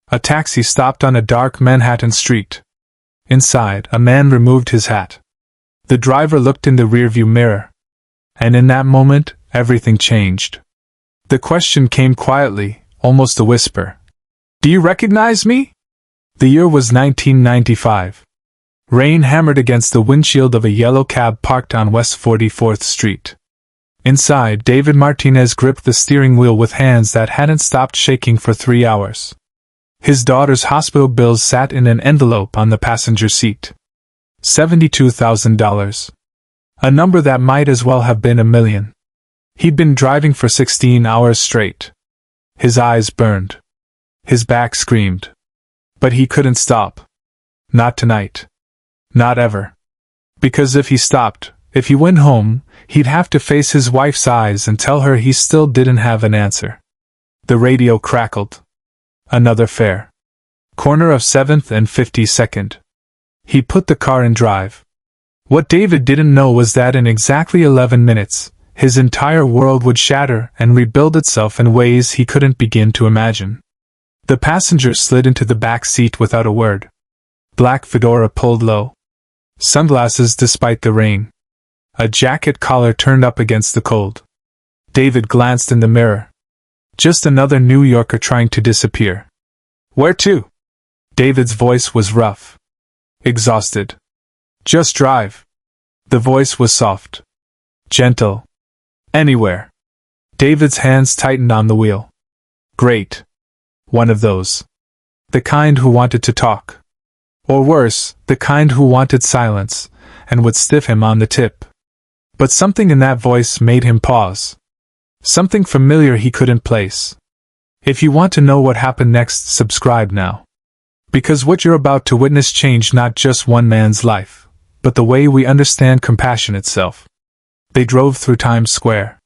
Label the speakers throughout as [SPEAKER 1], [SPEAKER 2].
[SPEAKER 1] A taxi stopped on a dark Manhattan street. Inside, a man removed his hat. The driver looked in the rearview mirror. And in that moment, everything changed. The question came quietly, almost a whisper. "Do you recognize me?" The year was 1995. Rain hammered against the windshield of a yellow cab parked on West 44th Street. Inside, David Martinez gripped the steering wheel with hands that hadn't stopped shaking for 3 hours. His daughter's hospital bills sat in an envelope on the passenger seat. $72,000. A number that might as well have been $1 million. He'd been driving for 16 hours straight. His eyes burned. His back screamed. But he couldn't stop. Not tonight. Not ever. Because if he stopped, if he went home, he'd have to face his wife's eyes and tell her he still didn't have an answer. The radio crackled. Another fare. Corner of 7th and 52nd. He put the car in drive. What David didn't know was that in exactly 11 minutes, his entire world would shatter and rebuild itself in ways he couldn't begin to imagine. The passenger slid into the back seat without a word. Black fedora pulled low. Sunglasses despite the rain. A jacket collar turned up against the cold. David glanced in the mirror. Just another New Yorker trying to disappear. "Where to?" David's voice was rough. Exhausted. "Just drive." The voice was soft. Gentle. "Anywhere." David's hands tightened on the wheel. Great. One of those. The kind who wanted to talk. Or worse, the kind who wanted silence, and would stiff him on the tip. But something in that voice made him pause. Something familiar he couldn't place. If you want to know what happened next, subscribe now. Because what you're about to witness changed not just one man's life, but the way we understand compassion itself. They drove through Times Square.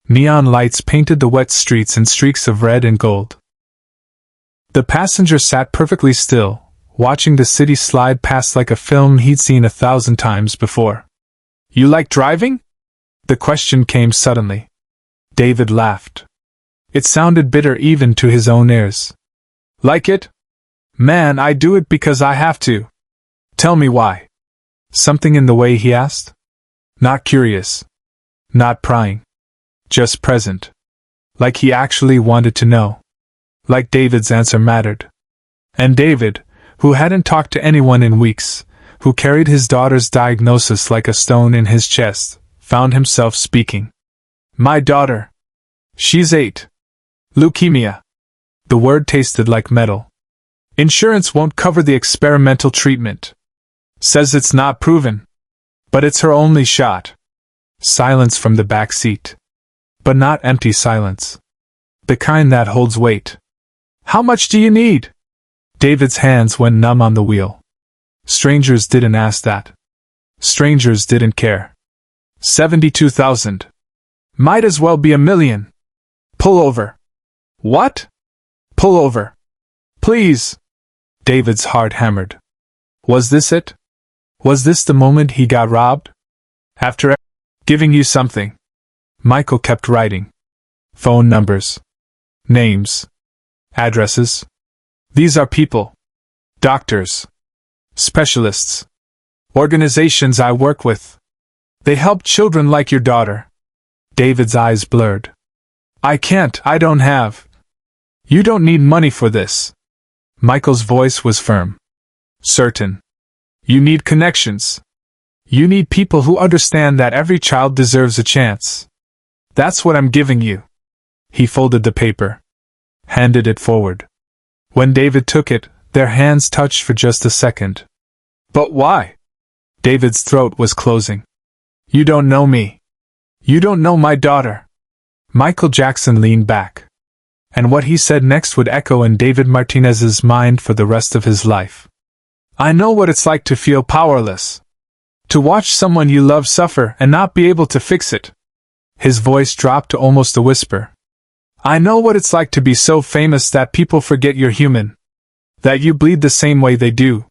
[SPEAKER 1] Neon lights painted the wet streets in streaks of red and gold. The passenger sat perfectly still, watching the city slide past like a film he'd seen 1,000 times before. "You like driving?" The question came suddenly. David laughed. It sounded bitter even to his own ears. "Like it? Man, I do it because I have to." "Tell me why." Something in the way he asked? Not curious. Not prying. Just present. Like he actually wanted to know. Like David's answer mattered. And David, who hadn't talked to anyone in weeks, who carried his daughter's diagnosis like a stone in his chest, found himself speaking. "My daughter. She's 8. Leukemia." The word tasted like metal. "Insurance won't cover the experimental treatment. Says it's not proven. But it's her only shot." Silence from the back seat. But not empty silence. The kind that holds weight. "How much do you need?" David's hands went numb on the wheel. Strangers didn't ask that. Strangers didn't care. 72,000. Might as well be $1 million. Pull over. What? Pull over. Please. David's heart hammered. Was this it? Was this the moment he got robbed? After giving you something. Michael kept writing. Phone numbers. Names. Addresses. These are people. Doctors. Specialists. Organizations I work with. They help children like your daughter. David's eyes blurred. I don't have. You don't need money for this. Michael's voice was firm. Certain. You need connections. You need people who understand that every child deserves a chance. That's what I'm giving you. He folded the paper. Handed it forward. When David took it, their hands touched for just a second. But why? David's throat was closing. You don't know me. You don't know my daughter. Michael Jackson leaned back. And what he said next would echo in David Martinez's mind for the rest of his life. I know what it's like to feel powerless. To watch someone you love suffer and not be able to fix it. His voice dropped to almost a whisper. I know what it's like to be so famous that people forget you're human. That you bleed the same way they do.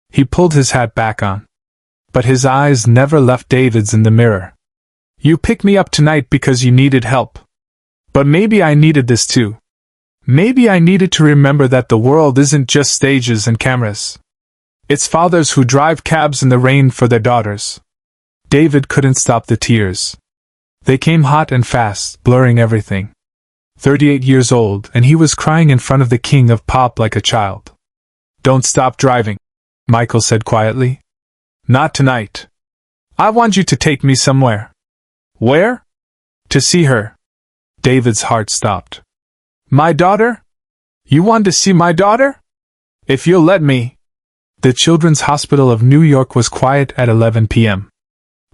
[SPEAKER 1] He pulled his hat back on. But his eyes never left David's in the mirror. You picked me up tonight because you needed help. But maybe I needed this too. Maybe I needed to remember that the world isn't just stages and cameras. It's fathers who drive cabs in the rain for their daughters. David couldn't stop the tears. They came hot and fast, blurring everything. 38 years old, and he was crying in front of the king of pop like a child. Don't stop driving, Michael said quietly. Not tonight. I want you to take me somewhere. Where? To see her. David's heart stopped. My daughter? You want to see my daughter? If you'll let me. The Children's Hospital of New York was quiet at 11 p.m.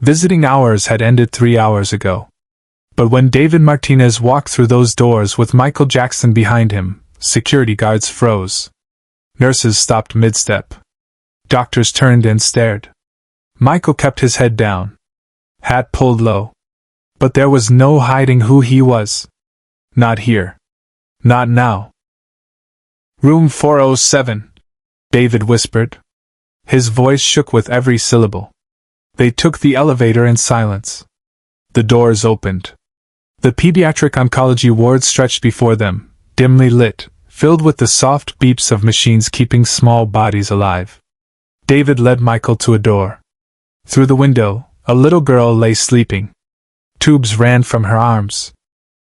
[SPEAKER 1] Visiting hours had ended 3 hours ago. But when David Martinez walked through those doors with Michael Jackson behind him, security guards froze. Nurses stopped mid-step. Doctors turned and stared. Michael kept his head down. Hat pulled low. But there was no hiding who he was. Not here. Not now. Room 407, David whispered. His voice shook with every syllable. They took the elevator in silence. The doors opened. The pediatric oncology ward stretched before them, dimly lit, filled with the soft beeps of machines keeping small bodies alive. David led Michael to a door. Through the window, a little girl lay sleeping. Tubes ran from her arms.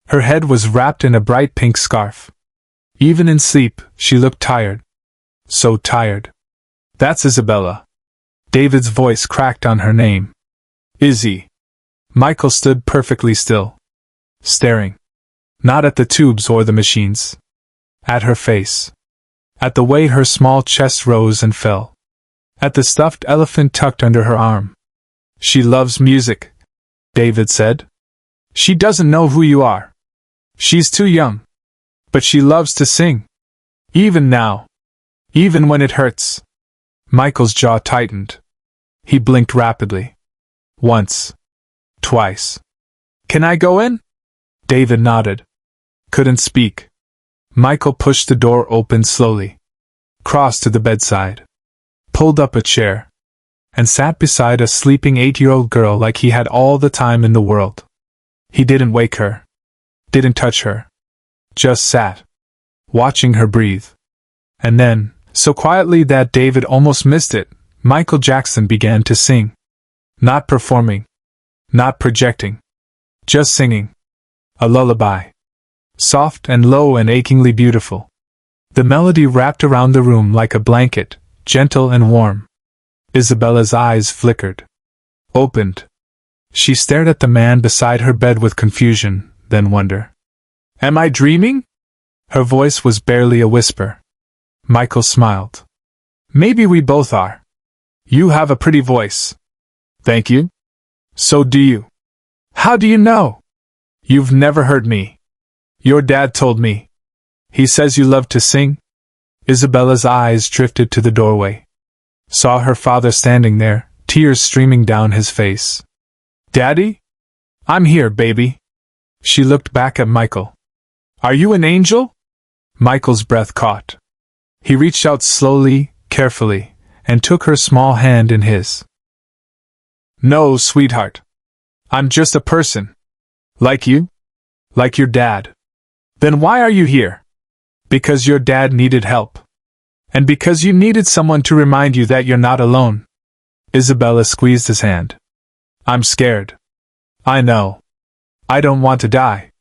[SPEAKER 1] Her head was wrapped in a bright pink scarf. Even in sleep, she looked tired. So tired. That's Isabella. David's voice cracked on her name. Izzy. Michael stood perfectly still. Staring. Not at the tubes or the machines. At her face. At the way her small chest rose and fell. At the stuffed elephant tucked under her arm. She loves music, David said. She doesn't know who you are. She's too young. But she loves to sing. Even now. Even when it hurts. Michael's jaw tightened. He blinked rapidly. Once. Twice. Can I go in? David nodded. Couldn't speak. Michael pushed the door open slowly. Crossed to the bedside. Pulled up a chair. And sat beside a sleeping 8-year-old girl like he had all the time in the world. He didn't wake her. Didn't touch her. Just sat. Watching her breathe. And then, so quietly that David almost missed it, Michael Jackson began to sing. Not performing. Not projecting. Just singing. A lullaby. Soft and low and achingly beautiful. The melody wrapped around the room like a blanket, gentle and warm. Isabella's eyes flickered. Opened. She stared at the man beside her bed with confusion, then wonder. Am I dreaming? Her voice was barely a whisper. Michael smiled. Maybe we both are. You have a pretty voice. Thank you. So do you. How do you know? You've never heard me. Your dad told me. He says you love to sing. Isabella's eyes drifted to the doorway. Saw her father standing there, tears streaming down his face. Daddy? I'm here, baby. She looked back at Michael. Are you an angel? Michael's breath caught. He reached out slowly, carefully, and took her small hand in his. No, sweetheart. I'm just a person. Like you? Like your dad. Then why are you here? Because your dad needed help. And because you needed someone to remind you that you're not alone. Isabella squeezed his hand. I'm scared. I know. I don't want to die.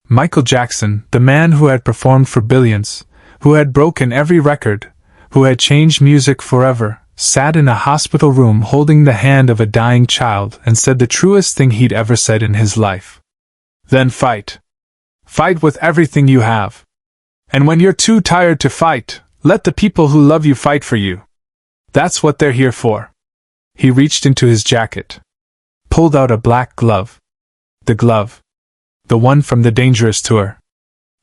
[SPEAKER 1] Michael Jackson, the man who had performed for billions, who had broken every record, who had changed music forever, sat in a hospital room holding the hand of a dying child and said the truest thing he'd ever said in his life. Then fight. Fight with everything you have. And when you're too tired to fight, let the people who love you fight for you. That's what they're here for. He reached into his jacket. Pulled out a black glove. The glove. The one from the Dangerous tour.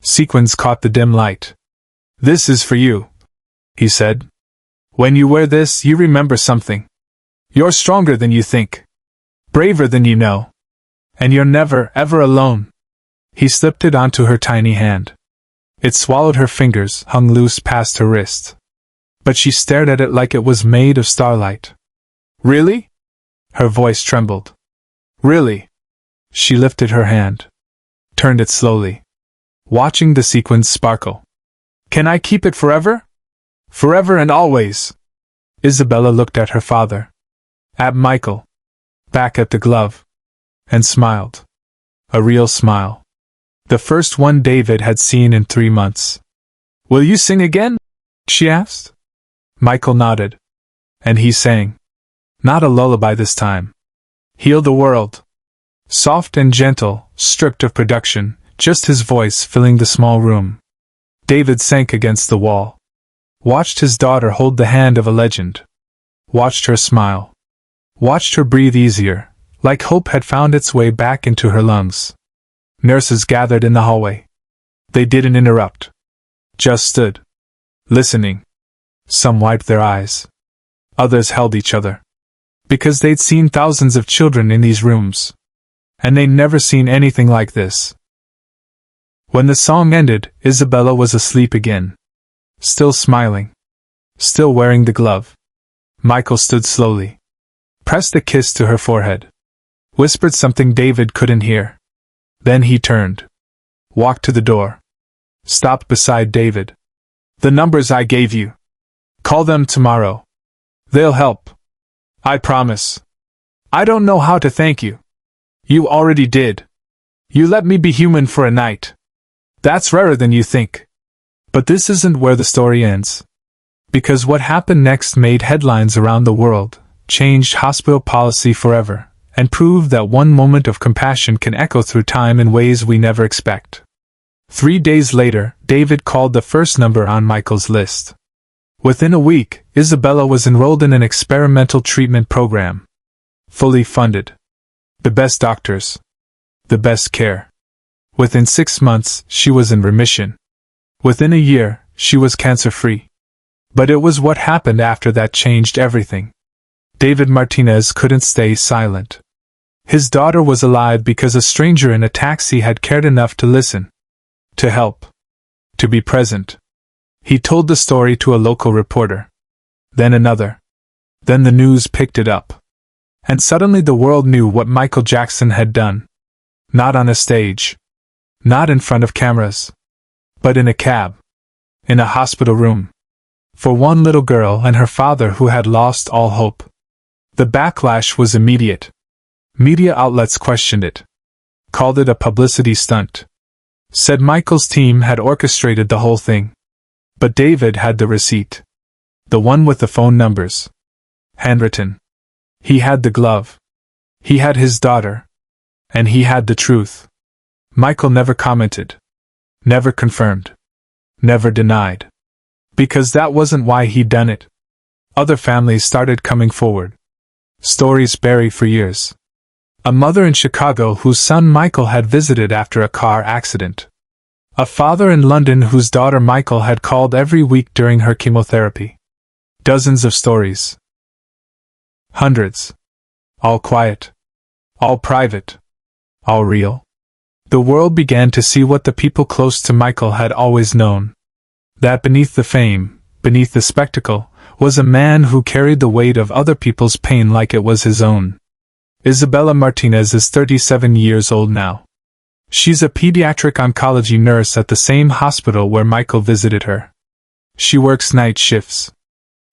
[SPEAKER 1] Sequins caught the dim light. This is for you, he said. When you wear this, you remember something. You're stronger than you think. Braver than you know. And you're never, ever alone. He slipped it onto her tiny hand. It swallowed her fingers, hung loose past her wrist. But she stared at it like it was made of starlight. Really? Her voice trembled. Really? She lifted her hand. Turned it slowly. watching the sequins sparkle. "Can I keep it forever? Forever and always?" Isabella looked at her father, at Michael, back at the glove, and smiled. A real smile. The first one David had seen in 3 months. "Will you sing again?" she asked. Michael nodded. And he sang. Not a lullaby this time. "Heal the World." Soft and gentle, stripped of production, just his voice filling the small room. David sank against the wall. Watched his daughter hold the hand of a legend. Watched her smile. Watched her breathe easier, like hope had found its way back into her lungs. Nurses gathered in the hallway. They didn't interrupt. Just stood. Listening. Some wiped their eyes. Others held each other. Because they'd seen thousands of children in these rooms. And they'd never seen anything like this. When the song ended, Isabella was asleep again. Still smiling. Still wearing the glove. Michael stood slowly. Pressed a kiss to her forehead. Whispered something David couldn't hear. Then he turned. Walked to the door. Stopped beside David. "The numbers I gave you. Call them tomorrow. They'll help. I promise. I don't know how to thank you. You already did. You let me be human for a night. That's rarer than you think." But this isn't where the story ends. Because what happened next made headlines around the world, changed hospital policy forever, and proved that one moment of compassion can echo through time in ways we never expect. 3 days later, David called the first number on Michael's list. Within a week, Isabella was enrolled in an experimental treatment program. Fully funded. The best doctors. The best care. Within 6 months, she was in remission. Within a year, she was cancer-free. But it was what happened after that changed everything. David Martinez couldn't stay silent. His daughter was alive because a stranger in a taxi had cared enough to listen. To help. To be present. He told the story to a local reporter. Then another. Then the news picked it up. And suddenly the world knew what Michael Jackson had done. Not on a stage. Not in front of cameras. But in a cab. In a hospital room. For one little girl and her father who had lost all hope. The backlash was immediate. Media outlets questioned it. Called it a publicity stunt. Said Michael's team had orchestrated the whole thing. But David had the receipt. The one with the phone numbers. Handwritten. He had the glove. He had his daughter. And he had the truth. Michael never commented. Never confirmed. Never denied. Because that wasn't why he'd done it. Other families started coming forward. Stories buried for years. A mother in Chicago whose son Michael had visited after a car accident. A father in London whose daughter Michael had called every week during her chemotherapy. Dozens of stories. Hundreds. All quiet. All private. All real. The world began to see what the people close to Michael had always known. That beneath the fame, beneath the spectacle, was a man who carried the weight of other people's pain like it was his own. Isabella Martinez is 37 years old now. She's a pediatric oncology nurse at the same hospital where Michael visited her. She works night shifts.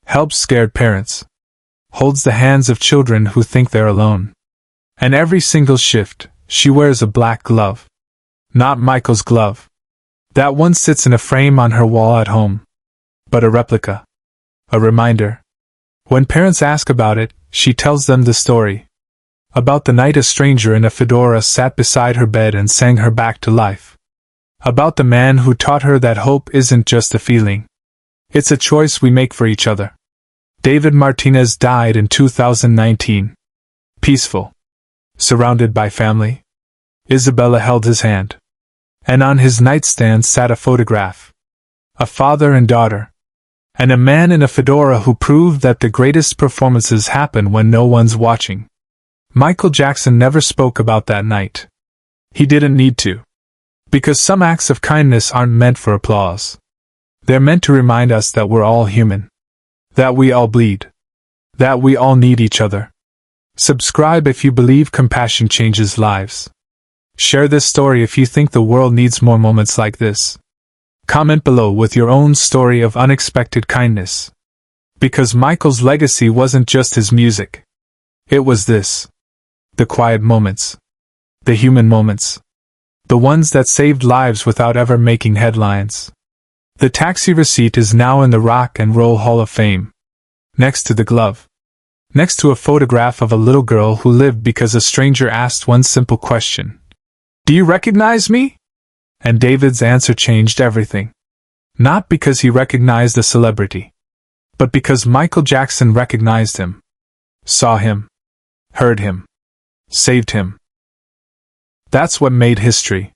[SPEAKER 1] Helps scared parents. Holds the hands of children who think they're alone. And every single shift, she wears a black glove. Not Michael's glove. That one sits in a frame on her wall at home. But a replica. A reminder. When parents ask about it, she tells them the story. About the night a stranger in a fedora sat beside her bed and sang her back to life. About the man who taught her that hope isn't just a feeling. It's a choice we make for each other. David Martinez died in 2019. Peaceful. Surrounded by family. Isabella held his hand. And on his nightstand sat a photograph. A father and daughter. And a man in a fedora who proved that the greatest performances happen when no one's watching. Michael Jackson never spoke about that night. He didn't need to. Because some acts of kindness aren't meant for applause. They're meant to remind us that we're all human. That we all bleed. That we all need each other. Subscribe if you believe compassion changes lives. Share this story if you think the world needs more moments like this. Comment below with your own story of unexpected kindness. Because Michael's legacy wasn't just his music. It was this. The quiet moments. The human moments. The ones that saved lives without ever making headlines. The taxi receipt is now in the Rock and Roll Hall of Fame. Next to the glove. Next to a photograph of a little girl who lived because a stranger asked one simple question. Do you recognize me? And David's answer changed everything. Not because he recognized a celebrity, but because Michael Jackson recognized him. Saw him. Heard him. Saved him. That's what made history.